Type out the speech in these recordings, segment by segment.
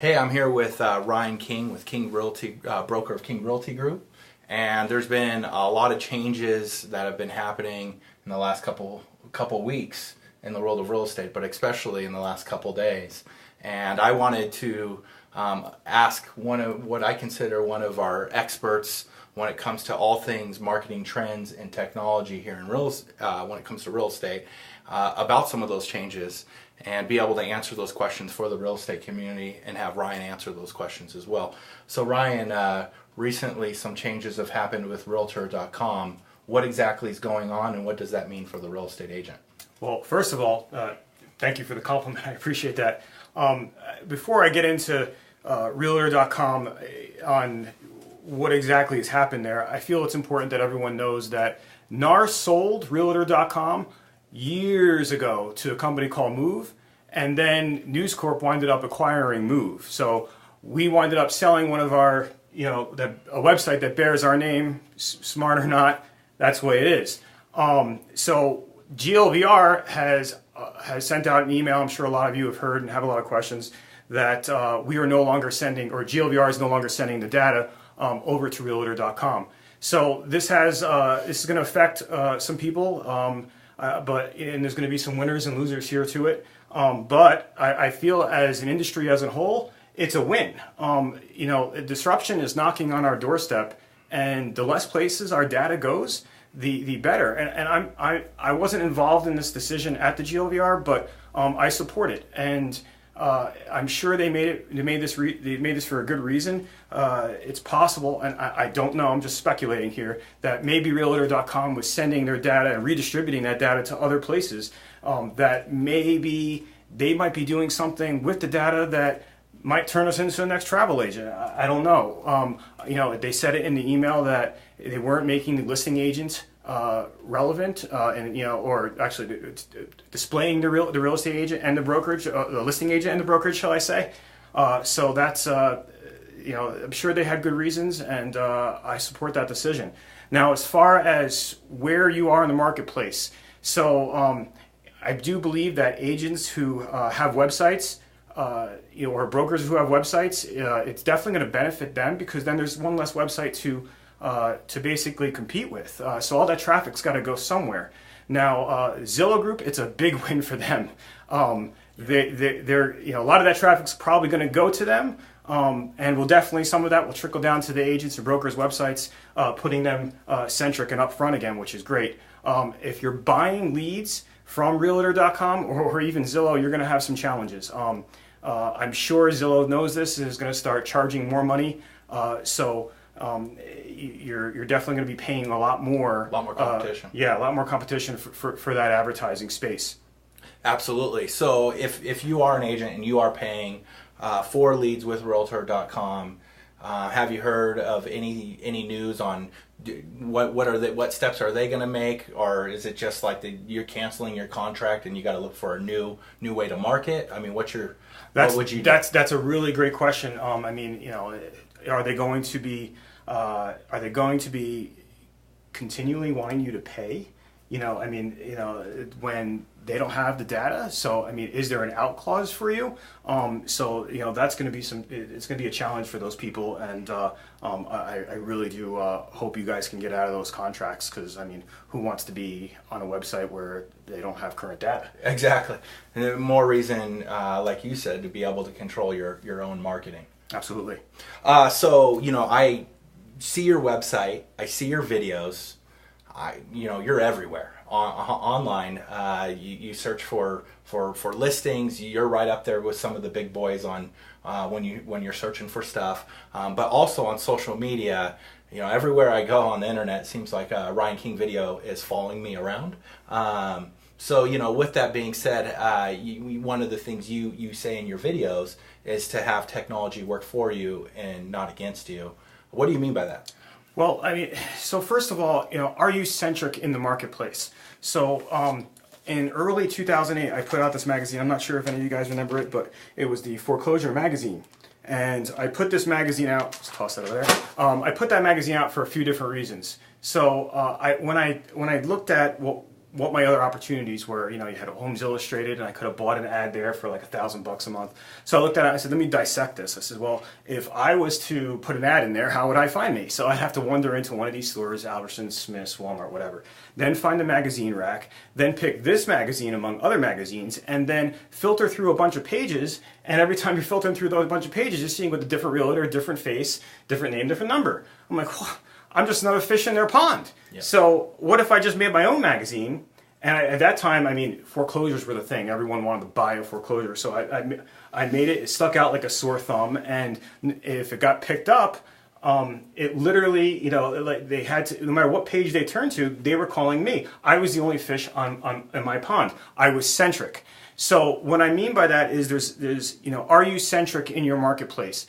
Hey, I'm here with Ryan King with King Realty, broker of King Realty Group, and there's been a lot of changes that have been happening in the last couple weeks in the world of real estate, but especially in the last couple days. And I wanted to ask one of what I consider one of our experts when it comes to all things marketing trends and technology here in when it comes to real estate about some of those changes, and be able to answer those questions for the real estate community and have Ryan answer those questions as well. So Ryan, recently some changes have happened with Realtor.com. What exactly is going on, and what does that mean for the real estate agent? Well, first of all, thank you for the compliment. I appreciate that. Before I get into Realtor.com on what exactly has happened there, I feel it's important that everyone knows that NAR sold Realtor.com years ago to a company called Move, and then News Corp winded up acquiring Move. So we winded up selling one of our, a website that bears our name, smart or not, that's the way it is. So GLVR has sent out an email. I'm sure a lot of you have heard and have a lot of questions that we are no longer sending, or GLVR is no longer sending the data over to Realtor.com. So this is going to affect some people. And there's going to be some winners and losers here to it. But I feel as an industry as a whole, it's a win. Disruption is knocking on our doorstep, and the less places our data goes, the better. And I wasn't involved in this decision at the GLVR, but I support it. And I'm sure they made this for a good reason. It's possible, and I don't know, I'm just speculating here, that maybe Realtor.com was sending their data and redistributing that data to other places, that maybe they might be doing something with the data that might turn us into the next travel agent. I don't know. They said it in the email that they weren't making the listing agent relevant, or actually displaying the real estate agent and the brokerage, the listing agent and the brokerage, shall I say? So that's I'm sure they had good reasons, and I support that decision. Now, as far as where you are in the marketplace, so I do believe that agents who have websites, or brokers who have websites, it's definitely going to benefit them, because then there's one less website to basically compete with. So all that traffic's got to go somewhere. Now, Zillow Group, it's a big win for them. They're a lot of that traffic's probably going to go to them, and some of that will trickle down to the agents or brokers' websites, putting them centric and upfront again, which is great. If you're buying leads from Realtor.com or even Zillow, you're going to have some challenges. I'm sure Zillow knows this and is going to start charging more money. You're definitely going to be paying a lot more. A lot more competition. A lot more competition for that advertising space. Absolutely. So if you are an agent and you are paying for leads with Realtor.com, have you heard of any news on what steps are they going to make, or is it just like you're canceling your contract and you got to look for a new way to market? I mean, what would you do? That's a really great question. Are they going to be continually wanting you to pay? When they don't have the data. So, is there an out clause for you? That's going to be it's going to be a challenge for those people. And I really do hope you guys can get out of those contracts, because, who wants to be on a website where they don't have current data? Exactly. And more reason, like you said, to be able to control your own marketing. Absolutely. I see your website, I see your videos. You're everywhere online. You search for listings. You're right up there with some of the big boys on when you're searching for stuff. But also on social media, everywhere I go on the internet, it seems like Ryan King Video is following me around. With that being said, one of the things you say in your videos is to have technology work for you and not against you. What do you mean by that? Well, so first of all, are you centric in the marketplace? So in early 2008, I put out this magazine. I'm not sure if any of you guys remember it, but it was the Foreclosure Magazine. And I put this magazine out, let's toss that over there. I put that magazine out for a few different reasons. So when I looked at what my other opportunities were. You know, you had Homes Illustrated, and I could have bought an ad there for like $1,000 a month. So I looked at it, I said, let me dissect this. I said, well, if I was to put an ad in there, how would I find me? So I'd have to wander into one of these stores, Albertsons, Smith's, Walmart, whatever. Then find the magazine rack, then pick this magazine among other magazines, and then filter through a bunch of pages. And every time you're filtering through those bunch of pages, you're seeing with a different realtor, different face, different name, different number. I'm like, well, I'm just another fish in their pond. Yep. So what if I just made my own magazine? And at that time, I mean, foreclosures were the thing. Everyone wanted to buy a foreclosure. So I made it. It stuck out like a sore thumb. And if it got picked up, it literally, you know, like they had to, no matter what page they turned to, they were calling me. I was the only fish in my pond. I was centric. So what I mean by that is there's you know, are you centric in your marketplace?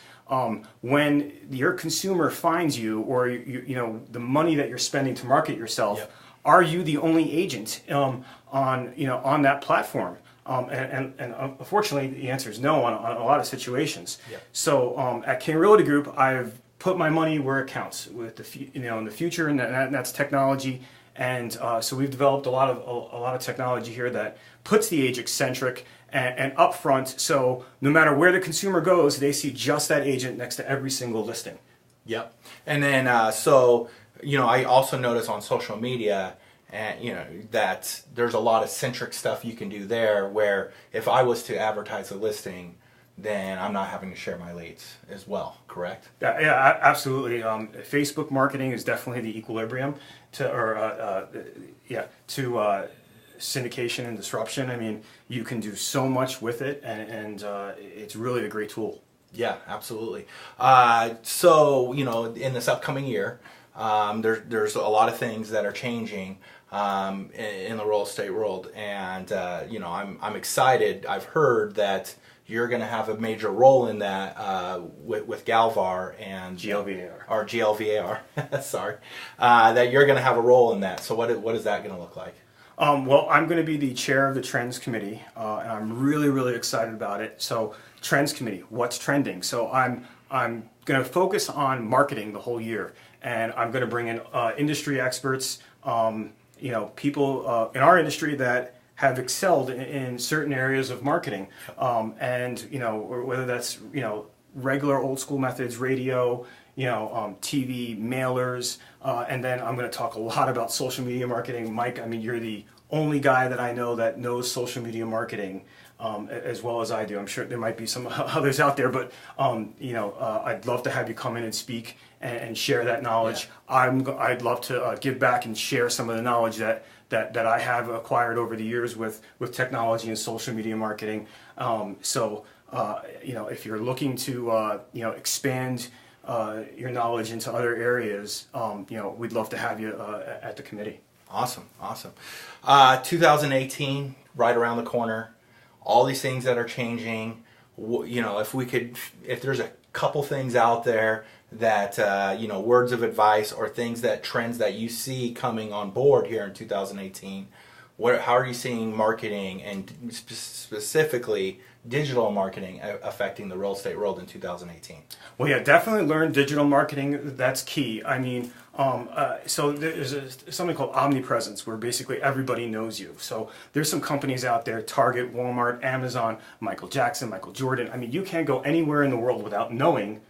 When your consumer finds you, or you know, the money that you're spending to market yourself, yep. Are you the only agent on that platform? And unfortunately, the answer is no on a lot of situations. Yep. So at King Realty Group, I've put my money where it counts with in the future, and that's technology. And so we've developed a lot of technology here that puts the agent centric and upfront. So no matter where the consumer goes, they see just that agent next to every single listing. Yep. And then so you know, I also notice on social media, and you know, that there's a lot of centric stuff you can do there. Where if I was to advertise a listing, then I'm not having to share my leads as well, correct? Yeah, absolutely. Facebook marketing is definitely the equilibrium to syndication and disruption. I mean, you can do so much with it, and it's really a great tool. Yeah, absolutely. So, you know, in this upcoming year, there's a lot of things that are changing in the real estate world, and you know, I'm excited. I've heard that you're going to have a major role in that with Galvar and GLVAR. Sorry, that you're going to have a role in that. So what is that going to look like? Well, I'm going to be the chair of the Trends Committee, and I'm really excited about it. So, Trends Committee, what's trending? So I'm going to focus on marketing the whole year, and I'm going to bring in industry experts, you know, people in our industry that have excelled in certain areas of marketing, and you know, whether that's, you know, regular old school methods, radio, you know, TV, mailers, and then I'm going to talk a lot about social media marketing. Mike, I mean, you're the only guy that I know that knows social media marketing as well as I do. I'm sure there might be some others out there, but you know, I'd love to have you come in and speak and share that knowledge. Yeah. I'd love to give back and share some of the knowledge that I have acquired over the years with technology and social media marketing. So you know, if you're looking to you know, expand your knowledge into other areas, you know, we'd love to have you at the committee. Awesome. 2018, right around the corner. All these things that are changing. You know, if there's a couple things out there that you know, words of advice or trends that you see coming on board here in 2018, how are you seeing marketing and specifically digital marketing affecting the real estate world in 2018? Well, yeah, definitely learn digital marketing. That's key. I mean, so there's something called omnipresence, where basically everybody knows you. So there's some companies out there, Target, Walmart, Amazon, Michael Jackson, Michael Jordan. I mean, you can't go anywhere in the world without knowing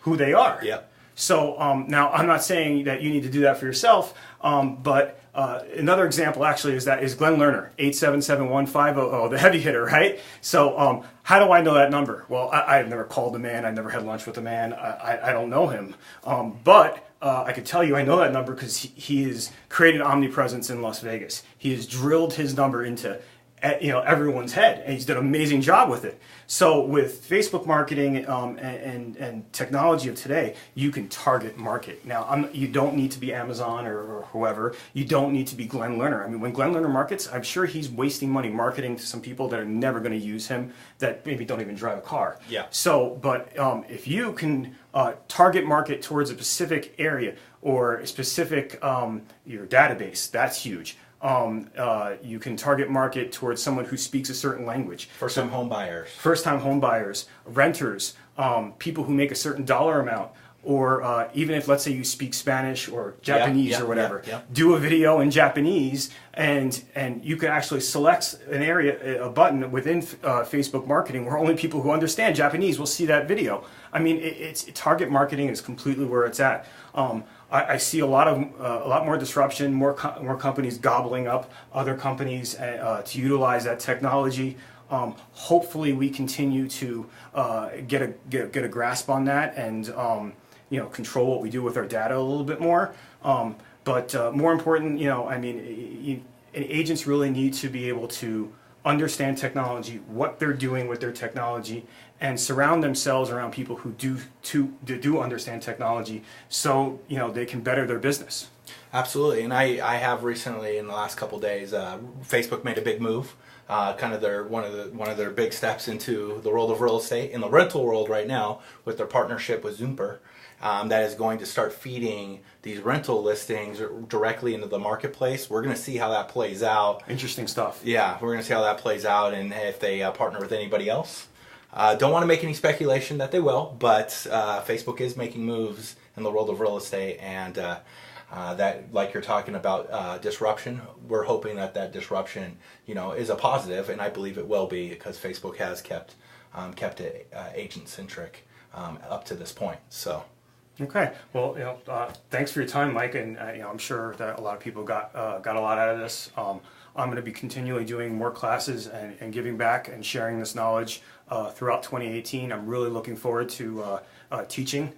who they are. Yep. So now I'm not saying that you need to do that for yourself, but another example actually is Glenn Lerner, 877-1500, the heavy hitter, right? So how do I know that number? Well, I've never called the man. I've never had lunch with the man. I don't know him. But I could tell you I know that number because he has created omnipresence in Las Vegas. He has drilled his number into everyone's head, and he's done an amazing job with it. So with Facebook marketing and technology of today, you can target market. Now, you don't need to be Amazon or whoever. You don't need to be Glenn Lerner. I mean, when Glenn Lerner markets, I'm sure he's wasting money marketing to some people that are never going to use him, that maybe don't even drive a car. Yeah. So, but if you can target market towards a specific area or a specific your database, that's huge. You can target market towards someone who speaks a certain language. First-time home buyers. First-time home buyers, renters, people who make a certain dollar amount. or even if, let's say, you speak Spanish or Japanese or whatever, do a video in Japanese, and you can actually select an area, a button within Facebook marketing where only people who understand Japanese will see that video. I mean, it's target marketing is completely where it's at. I see a lot more disruption, more companies gobbling up other companies to utilize that technology. Hopefully, we continue to get a grasp on that and control what we do with our data a little bit more. But more important, agents really need to be able to understand technology, what they're doing with their technology, and surround themselves around people who do understand technology, so they can better their business. Absolutely, and I have recently, in the last couple of days, Facebook made a big move, kind of one of their big steps into the world of real estate in the rental world right now with their partnership with Zoomper. That is going to start feeding these rental listings directly into the marketplace. We're going to see how that plays out. Interesting stuff. Yeah, we're going to see how that plays out, and if they partner with anybody else. Don't want to make any speculation that they will, but Facebook is making moves in the world of real estate, and that, like you're talking about, disruption. We're hoping that disruption, is a positive, and I believe it will be, because Facebook has kept it agent centric up to this point. So. Okay. Well, thanks for your time, Mike, and I'm sure that a lot of people got a lot out of this. I'm going to be continually doing more classes and giving back and sharing this knowledge throughout 2018. I'm really looking forward to teaching,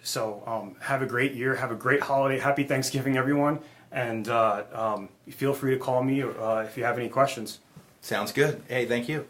so have a great year, have a great holiday, happy Thanksgiving, everyone, and feel free to call me if you have any questions. Sounds good. Hey, thank you.